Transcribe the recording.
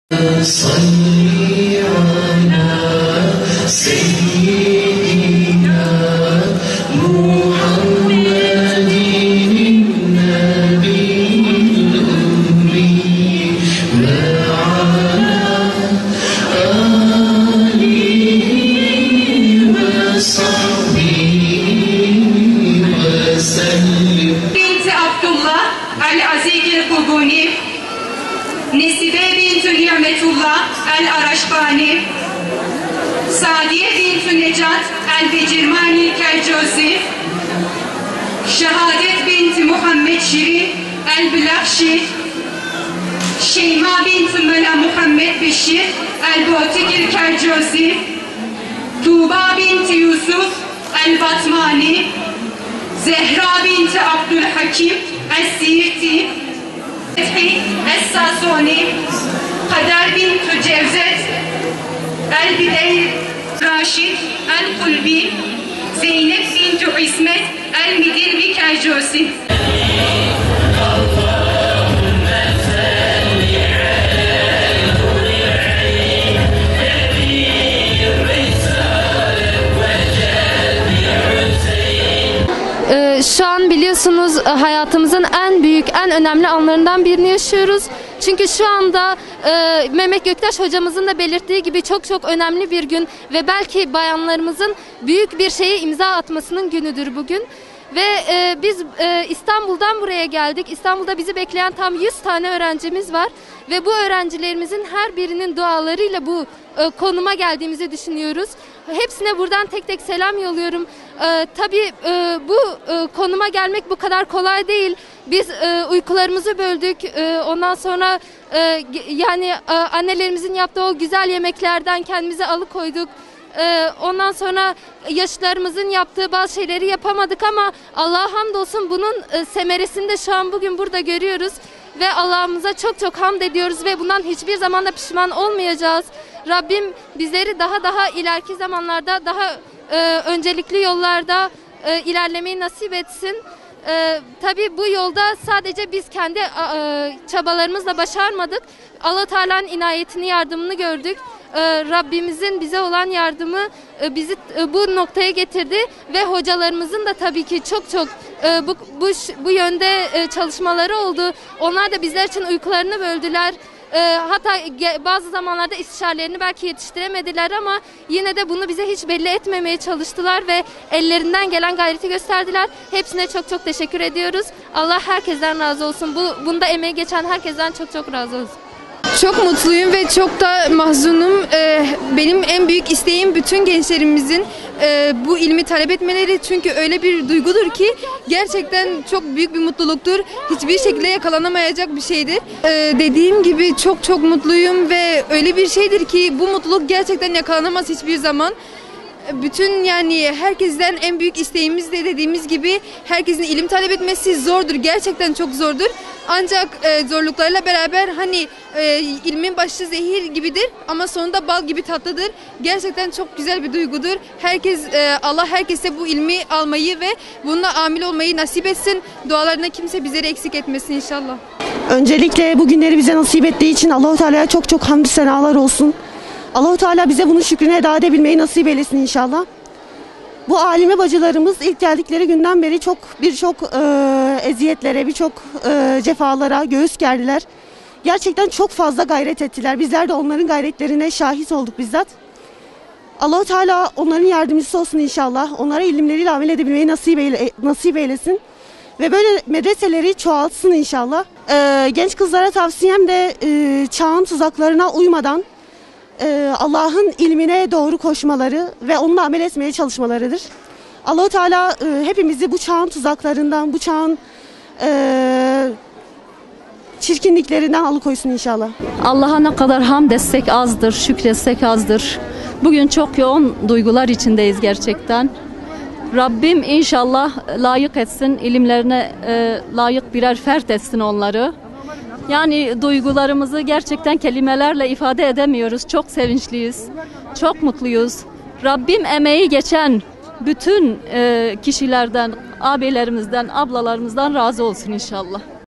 صل على سيدنا محمد النبي الأمي وعلى آله وصحبه وسلم. بنت عبد الله العزيز القبوني، Nesibe bintü Ni'metullah el-Araşbani, Sadiye bintü Necat el-Becirmani el-Kercozi, Şehadet binti Muhammed Şirin el-Bilakşi, Şeyma bintü Mela Muhammed Beşir el-Botik el-Kercozi, Tuğba binti Yusuf el-Batmani, Zehra binti Abdülhakim el-Siirti, Es-Sasoni, Kader bintü Cevzet el-Bideyr, Raşid el-Kulbi, Zeynep bintü İsmet el-Midilbi Kercosi. Şu an biliyorsunuz hayatımızın en büyük, en önemli anlarından birini yaşıyoruz. Çünkü şu anda Mehmet Göktaş hocamızın da belirttiği gibi çok önemli bir gün ve belki bayanlarımızın büyük bir şeye imza atmasının günüdür bugün. Ve biz İstanbul'dan buraya geldik. İstanbul'da bizi bekleyen tam 100 tane öğrencimiz var. Ve bu öğrencilerimizin her birinin dualarıyla bu konuma geldiğimizi düşünüyoruz. Hepsine buradan tek tek selam yolluyorum. Tabii bu konuma gelmek bu kadar kolay değil. Biz uykularımızı böldük. Ondan sonra yani annelerimizin yaptığı o güzel yemeklerden kendimizi alıkoyduk. Ondan sonra yaşlarımızın yaptığı bazı şeyleri yapamadık ama Allah'a hamdolsun bunun semeresini de şu an bugün burada görüyoruz. Ve Allah'ımıza çok hamd ediyoruz ve bundan hiçbir zaman da pişman olmayacağız. Rabbim bizleri daha ileriki zamanlarda daha öncelikli yollarda ilerlemeyi nasip etsin. Tabii bu yolda sadece biz kendi çabalarımızla başarmadık. Allah Teala'nın inayetini, yardımını gördük. Rabbimizin bize olan yardımı bizi bu noktaya getirdi ve hocalarımızın da tabii ki çok bu yönde çalışmaları oldu. Onlar da bizler için uykularını böldüler. Hatta bazı zamanlarda istişarelerini belki yetiştiremediler ama yine de bunu bize hiç belli etmemeye çalıştılar ve ellerinden gelen gayreti gösterdiler. Hepsine çok teşekkür ediyoruz. Allah herkesten razı olsun. Bunda emeği geçen herkesten çok razı olsun. Çok mutluyum ve çok da mahzunum. Benim en büyük isteğim bütün gençlerimizin bu ilmi talep etmeleri. Çünkü öyle bir duygudur ki gerçekten çok büyük bir mutluluktur. Hiçbir şekilde yakalanamayacak bir şeydir. Dediğim gibi çok mutluyum ve öyle bir şeydir ki bu mutluluk gerçekten yakalanamaz hiçbir zaman. Bütün yani herkesten en büyük isteğimiz de dediğimiz gibi herkesin ilim talep etmesi zordur. Gerçekten çok zordur. Ancak zorluklarıyla beraber hani ilmin başı zehir gibidir ama sonunda bal gibi tatlıdır. Gerçekten çok güzel bir duygudur. Allah herkese bu ilmi almayı ve bununla amil olmayı nasip etsin. Dualarına kimse bizleri eksik etmesin inşallah. Öncelikle bu günleri bize nasip ettiği için Allah-u Teala'ya çok hamdü senalar olsun. Allah-u Teala bize bunun şükrünü eda edebilmeyi nasip eylesin inşallah. Bu alime bacılarımız ilk geldikleri günden beri birçok eziyetlere, birçok cefalara göğüs gerdiler. Gerçekten çok fazla gayret ettiler. Bizler de onların gayretlerine şahit olduk bizzat. Allah-u Teala onların yardımcısı olsun inşallah. Onlara ilimleriyle amel edebilmeyi nasip eylesin. Ve böyle medreseleri çoğaltsın inşallah. Genç kızlara tavsiyem de çağın tuzaklarına uymadan Allah'ın ilmine doğru koşmaları ve onunla amel etmeye çalışmalarıdır. Allah-u Teala hepimizi bu çağın tuzaklarından, bu çağın çirkinliklerinden alıkoysun inşallah. Allah'a ne kadar hamd etsek azdır, şükretsek azdır. Bugün çok yoğun duygular içindeyiz gerçekten. Rabbim inşallah layık etsin, ilimlerine layık birer fert etsin onları. Yani duygularımızı gerçekten kelimelerle ifade edemiyoruz. Çok sevinçliyiz, çok mutluyuz. Rabbim emeği geçen bütün kişilerden, abilerimizden, ablalarımızdan razı olsun inşallah.